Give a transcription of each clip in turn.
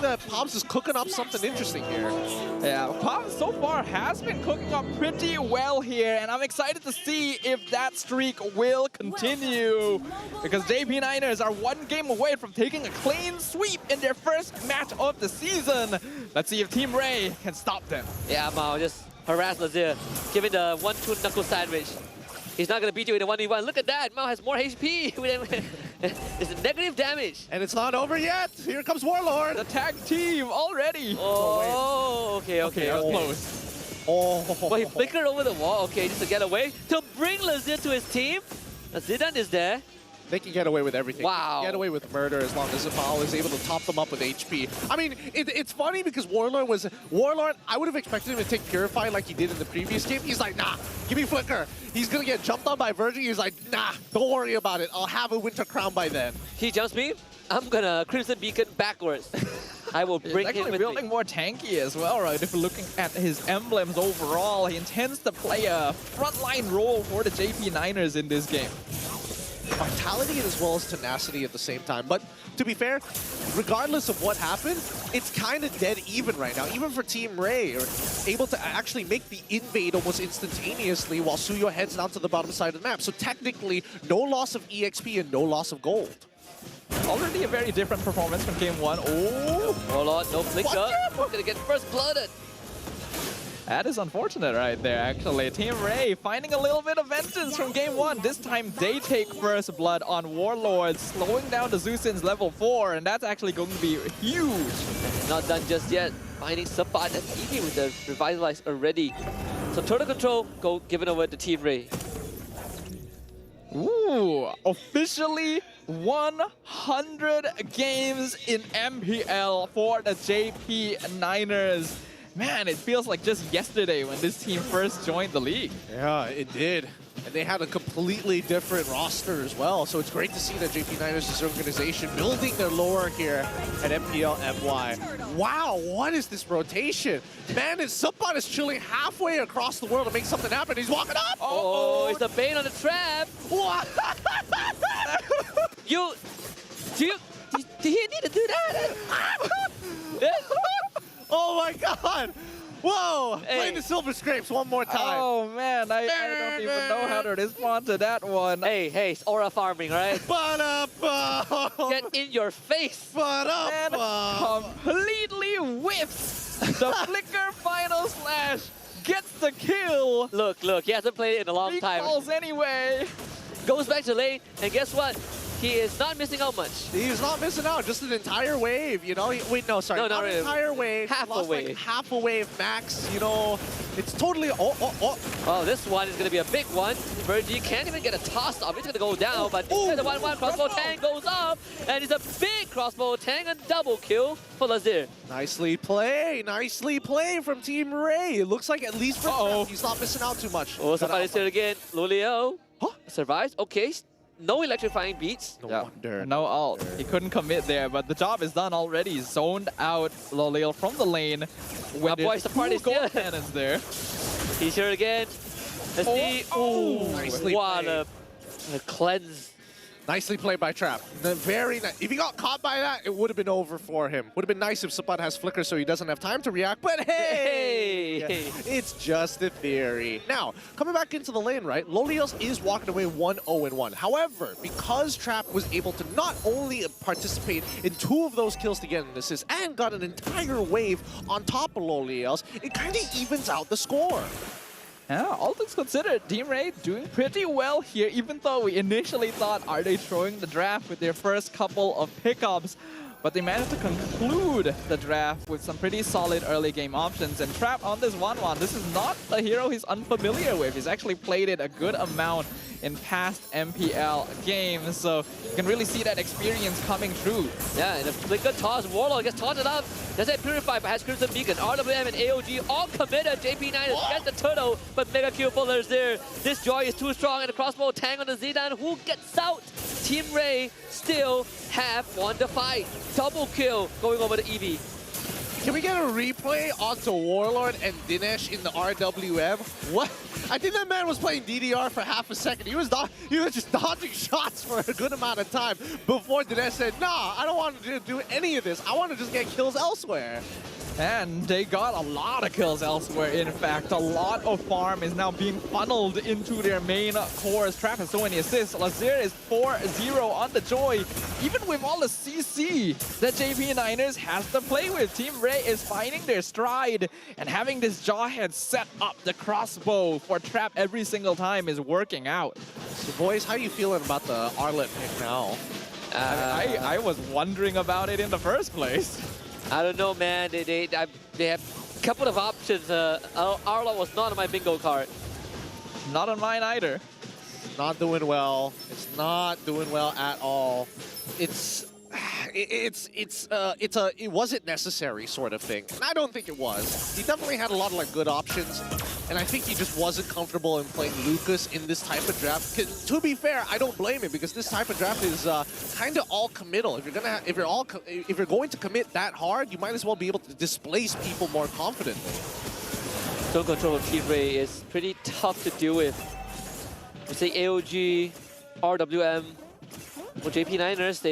think that Pops is cooking up something interesting here. Yeah, Pops so far has been cooking up pretty well here, and I'm excited to see if that streak will continue. Because JP Niners are one game away from taking a clean sweep in their first match of the season. Let's see if Team Ray can stop them. Yeah, Mao just harass Lazir, giving the 1-2 knuckle sandwich. He's not going to beat you in a 1v1. Look at that. Mao has more HP. It's negative damage. And it's not over yet. Here comes Warlord. The tag team already. Oh, okay. Close. Oh. Well, he flickered over the wall. Okay, just to get away. To bring Lazir to his team. Zidan is there. They can get away with everything. Wow. They can get away with murder as long as Zamal is able to top them up with HP. I mean, it's funny because Warlord, I would have expected him to take Purify like he did in the previous game. He's like, nah, give me Flicker. He's going to get jumped on by Virgin. He's like, nah, don't worry about it. I'll have a Winter Crown by then. He jumps me. I'm going to Crimson Beacon backwards. I will bring him actually with building me. more tanky as well, right? If we're looking at his emblems overall, he intends to play a frontline role for the JP Niners in this game. Vitality as well as tenacity at the same time. But to be fair, regardless of what happened, it's kind of dead even right now. Even for Team Ray, are able to actually make the invade almost instantaneously while Suyo heads down to the bottom side of the map. So technically, no loss of EXP and no loss of gold. Already a very different performance from game one. Oh! Warlord, no flicker. Gonna get first blooded. That is unfortunate right there, actually. Team Ray finding a little bit of vengeance from game one. This time they take first blood on Warlord, slowing down the Zusins level 4, and that's actually going to be huge. Not done just yet. Finding Sapat and Evie with the revitalize already. So total control given over to Team Ray. Ooh, officially 100 games in MPL for the JP Niners. Man, it feels like just yesterday when this team first joined the league. Yeah, it did. And they had a completely different roster as well. So it's great to see that JP Niners, this organization, building their lore here at MPL MY. Wow, what is this rotation? Man, Subot is chilling halfway across the world to make something happen. He's walking up. Oh, it's a bait on the trap. What? Did he need to do that? Oh my God! Whoa! Hey. Play the Silver Scrapes one more time. Oh man, I don't even know how to respond to that one. Hey, it's aura farming, right? Get in your face. And completely whiffs the flicker final slash. Gets the kill. Look, he hasn't played it in a long time. Recalls anyway. Goes back to lane, and guess what? He is not missing out much. He's not missing out, just an entire wave, you know? Wait, no, sorry, not an entire wave. Half a wave. Like half a wave max, you know? It's totally, Oh, this one is going to be a big one. Virgie can't even get a toss up. It's going to go down, but instead the 1-1 crossbow tang goes up, and it's a big crossbow tang and double kill for Lazir. nicely play from Team Ray. It looks like at least for Trap, he's not missing out too much. Oh, somebody's here again. Lulio survives. Okay, no electrifying beats. No wonder. No ult. He couldn't commit there, but the job is done already. Zoned out Lolil from the lane. Our boy Sapart is here. Cannons there. He's here again. Let's see. Nicely What played. a cleanse. Nicely played by Trap. Very nice. If he got caught by that, it would have been over for him. Would have been nice if Sapat has Flicker so he doesn't have time to react, but hey! It's just a theory. Now, coming back into the lane, right, Lolios is walking away 1-0-1. However, because Trap was able to not only participate in 2 of those kills to get an assist and got an entire wave on top of Lolios, it kind of evens out the score. Yeah, all things considered, Team Ray doing pretty well here, even though we initially thought, are they throwing the draft with their first couple of pickups? But they managed to conclude the draft with some pretty solid early game options. And Trap on this 1-1, this is not a hero he's unfamiliar with. He's actually played it a good amount in past MPL games, so you can really see that experience coming through. Yeah, and a flicker toss. Warlord gets tossed up. Doesn't Purify, but has Crimson Beacon. RWM and AOG all committed. JP9 gets the turtle, but mega kill for there. This joy is too strong, and the crossbow tang on the Zidane. Who gets out? Team Ray still have won the fight. Double kill going over to Eevee. Can we get a replay onto Warlord and Dinesh in the RWM? What? I think that man was playing DDR for half a second. He was just dodging shots for a good amount of time before Dinesh said, nah, I don't want to do any of this. I want to just get kills elsewhere. And they got a lot of kills elsewhere. In fact, a lot of farm is now being funneled into their main cores. Trap has so many assists. Lazir is 4-0 on the Joy. Even with all the CC that JP Niners has to play with, Team Ray is finding their stride. And having this Jawhead set up the crossbow for Trap every single time is working out. So boys, how are you feeling about the Arlet pick now? I was wondering about it in the first place. I don't know, man. They have a couple of options. Arlo was not on my bingo card. Not on mine either. Not doing well. It's not doing well at all. It wasn't necessary sort of thing. And I don't think it was. He definitely had a lot of like good options, and I think he just wasn't comfortable in playing Lucas in this type of draft. To be fair, I don't blame him because this type of draft is kind of all committal. If you're going to commit that hard, you might as well be able to displace people more confidently. Zone control of Team Ray is pretty tough to deal with. We say AOG, RWM, for JP Niners,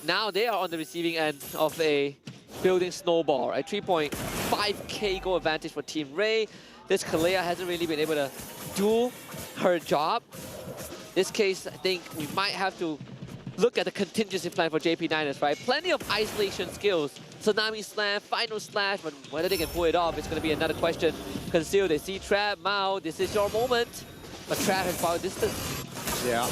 now they are on the receiving end of a building snowball, right? 3.5k goal advantage for Team Ray. This Kalea hasn't really been able to do her job. This case, I think we might have to look at the contingency plan for JP Niners, right? Plenty of isolation skills. Tsunami Slam, Final Slash, but whether they can pull it off, it's going to be another question. Conceal, they see Trap, Mao, this is your moment. But Trap has power distance. Yeah,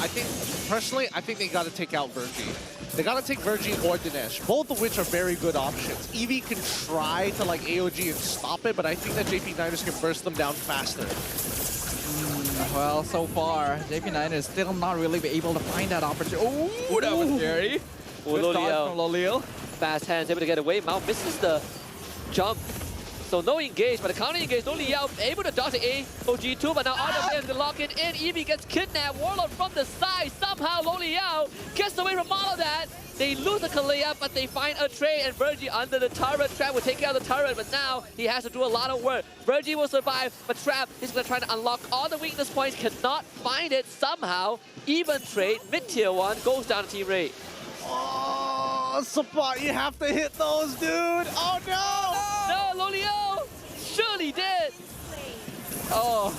personally, I think they got to take out Virgie. They got to take Virgie or Dinesh, both of which are very good options. Eevee can try to like AOG and stop it, but I think that JP Niners can burst them down faster. Well, so far, JP Niners still not really be able to find that opportunity. Oh, that was scary. Good dodge from Lolil. Fast hands, able to get away. Mao misses the jump. So no engage, but the counter engage, no Liao able to dodge the AOG too, but now RWM to lock it in. Eevee gets kidnapped, Warlord from the side. Somehow Lo Liao gets away from all of that. They lose the Kalea, but they find a Trey and Virgie under the turret. Trap will take out the turret, but now he has to do a lot of work. Virgie will survive, but Trap is going to try to unlock all the weakness points, cannot find it somehow. Even trade, mid-tier 1 goes down to Team Ray. Oh, Support, you have to hit those, dude. Oh, no. No, Lolio surely did. Oh,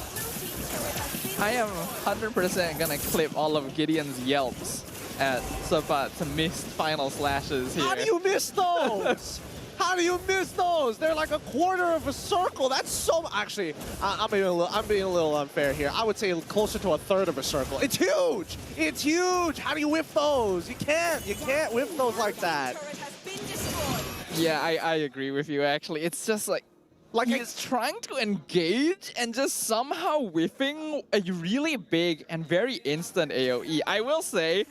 I am 100% gonna clip all of Gideon's yelps at Support to miss final slashes here. How do you miss those? How do you miss those? They're like a quarter of a circle. That's so... Actually, I'm being a little unfair here. I would say closer to a third of a circle. It's huge. It's huge. How do you whiff those? You can't. You can't whiff those like that. Yeah, I agree with you, actually. It's just like he's trying to engage and just somehow whiffing a really big and very instant AoE. I will say,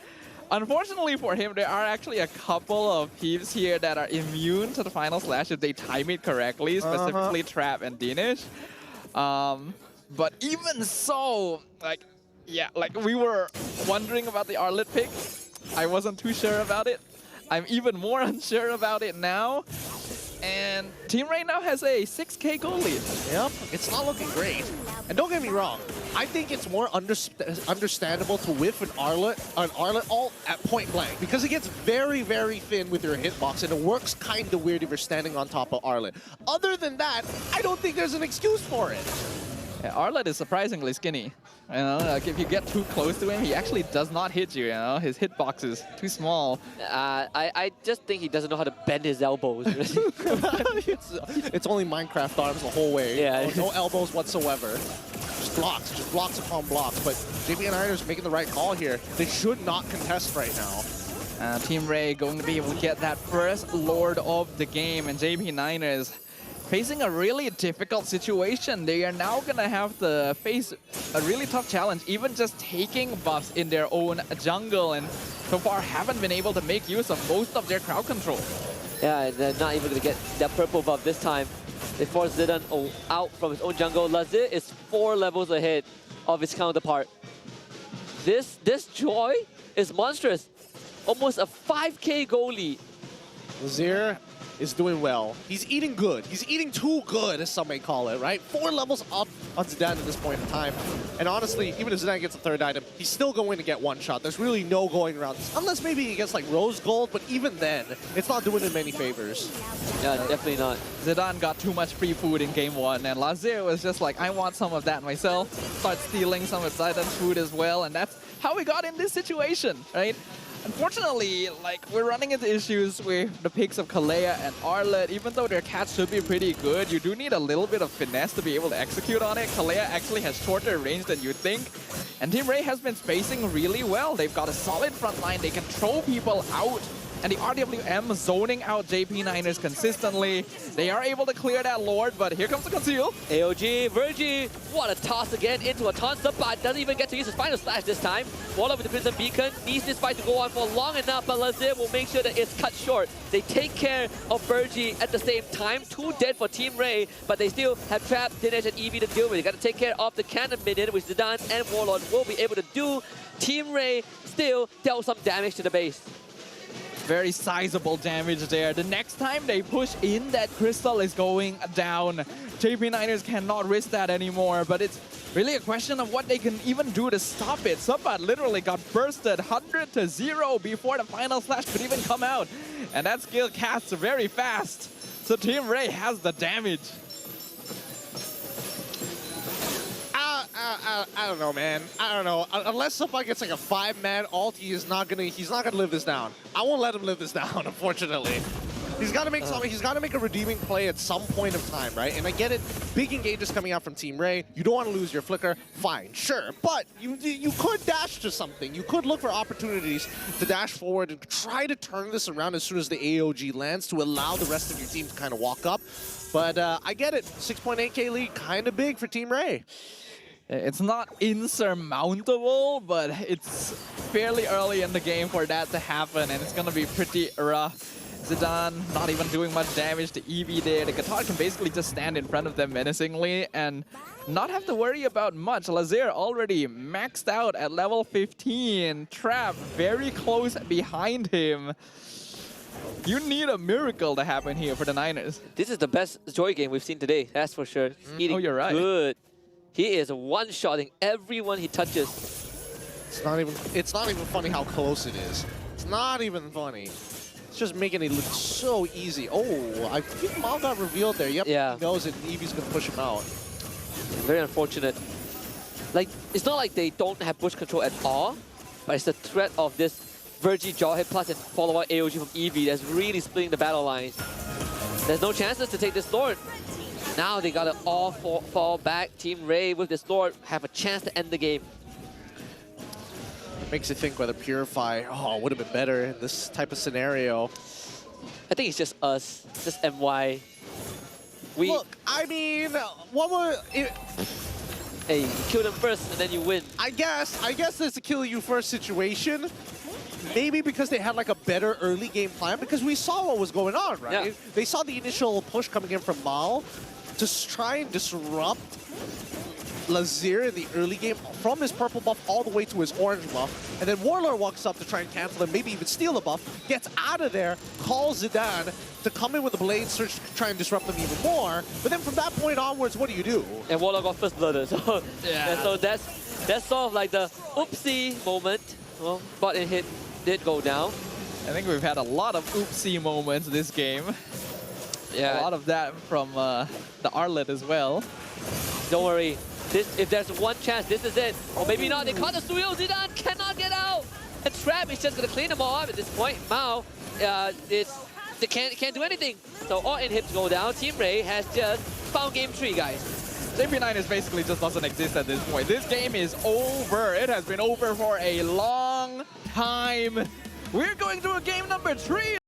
unfortunately for him, there are actually a couple of peeps here that are immune to the final slash if they time it correctly, specifically Trap and Dinesh. But even so, we were wondering about the Arlet pick. I wasn't too sure about it. I'm even more unsure about it now. And Team Ray now has a 6k goal lead. Yep, it's not looking great. And don't get me wrong, I think it's more understandable to whiff an Arlet ult at point blank because it gets very, very thin with your hitbox and it works kind of weird if you're standing on top of Arlet. Other than that, I don't think there's an excuse for it. Yeah, Arlet is surprisingly skinny. You know, like if you get too close to him, he actually does not hit you, you know? His hitbox is too small. I just think he doesn't know how to bend his elbows. It's only Minecraft arms the whole way. Yeah. No elbows whatsoever. Just blocks upon blocks. But JP Niners making the right call here. They should not contest right now. Team Ray going to be able to get that first Lord of the game, and JP Niners facing a really difficult situation. They are now going to have to face a really tough challenge, even just taking buffs in their own jungle, and so far haven't been able to make use of most of their crowd control. Yeah, and they're not even going to get that purple buff this time. They force Zidane out from his own jungle. Lazir is 4 levels ahead of his counterpart. This Joy is monstrous. Almost a 5k goal lead. Lazir is doing well. He's eating good. He's eating too good, as some may call it, right? 4 levels up on Zidane at this point in time. And honestly, even if Zidane gets a 3rd item, he's still going to get one shot. There's really no going around this. Unless maybe he gets like Rose Gold, but even then, it's not doing him many favors. Yeah, definitely not. Zidane got too much free food in game 1, and Lazir was just like, I want some of that myself. Start stealing some of Zidane's food as well, and that's how we got in this situation, right? Unfortunately, like, we're running into issues with the picks of Kalea and Arlet. Even though their cats should be pretty good, you do need a little bit of finesse to be able to execute on it. Kalea actually has shorter range than you'd think. And Team Ray has been spacing really well. They've got a solid front line. They can throw people out. And the RWM zoning out JP9ers consistently. They are able to clear that Lord, but here comes the conceal. AOG, Virgie, what a toss again into a taunt. But doesn't even get to use his final slash this time. Warlock with the Crimson Beacon needs this fight to go on for long enough, but Lazir will make sure that it's cut short. They take care of Virgie at the same time. 2 dead for Team Ray, but they still have Trap, Dinesh, and Eevee to deal with. They got to take care of the cannon minion, which Zidane and Warlord will be able to do. Team Ray still dealt some damage to the base. Very sizable damage there. The next time they push in, that crystal is going down. JP9ers cannot risk that anymore, but it's really a question of what they can even do to stop it. Subbat literally got bursted 100 to 0 before the final slash could even come out. And that skill casts very fast. So Team Ray has the damage. I don't know, man. I don't know. Unless somebody gets like a 5-man ult, he's not gonna live this down. I won't let him live this down, unfortunately. He's got to make something. He's got to make a redeeming play at some point of time, right? And I get it. Big engages coming out from Team Ray. You don't want to lose your flicker. Fine, sure. But you could dash to something. You could look for opportunities to dash forward and try to turn this around as soon as the AOG lands to allow the rest of your team to kind of walk up. But I get it. 6.8k lead, kind of big for Team Ray. It's not insurmountable, but it's fairly early in the game for that to happen, and it's going to be pretty rough. Zidane not even doing much damage to Eevee there. The Qatar can basically just stand in front of them menacingly and not have to worry about much. Lazir already maxed out at level 15. Trap very close behind him. You need a miracle to happen here for the Niners. This is the best Joy game we've seen today, that's for sure. Eating you're right. good. He is one-shotting everyone he touches. It's not even funny how close it is. It's not even funny. It's just making it look so easy. Oh, I think Mal got revealed there. Yep, yeah. He knows it. Eevee's gonna push him out. Very unfortunate. Like, it's not like they don't have push control at all, but it's the threat of this Virgie Jawhead plus a follow-up AOG from Eevee that's really splitting the battle lines. There's no chances to take this Lord. Now they gotta all fall back. Team Ray with this Lord have a chance to end the game. Makes you think whether Purify would have been better in this type of scenario. I think it's just us, just MY. Look, I mean, what were it? Hey, you kill them first and then you win. I guess there's a kill you first situation. Maybe because they had like a better early game plan, because we saw what was going on, right? Yeah. They saw the initial push coming in from Mal to try and disrupt Lazir in the early game from his purple buff all the way to his orange buff. And then Warlord walks up to try and cancel him, maybe even steal the buff, gets out of there, calls Zidane to come in with the Blade Surge to try and disrupt them even more. But then from that point onwards, what do? And Warlock got first blood, so yeah. And so that's sort of like the oopsie moment. Well, bot and hit did go down. I think we've had a lot of oopsie moments this game. Yeah. A lot of that from the Arlet as well. Don't worry. If there's one chance, this is it. Or maybe not. They caught the Studio. Zidane cannot get out. And Trap is just going to clean them all up at this point. Mao, they can't do anything. So all inhibs go down. Team Ray has just found game 3, guys. JP9ers basically just doesn't exist at this point. This game is over. It has been over for a long time. We're going to a game number 3.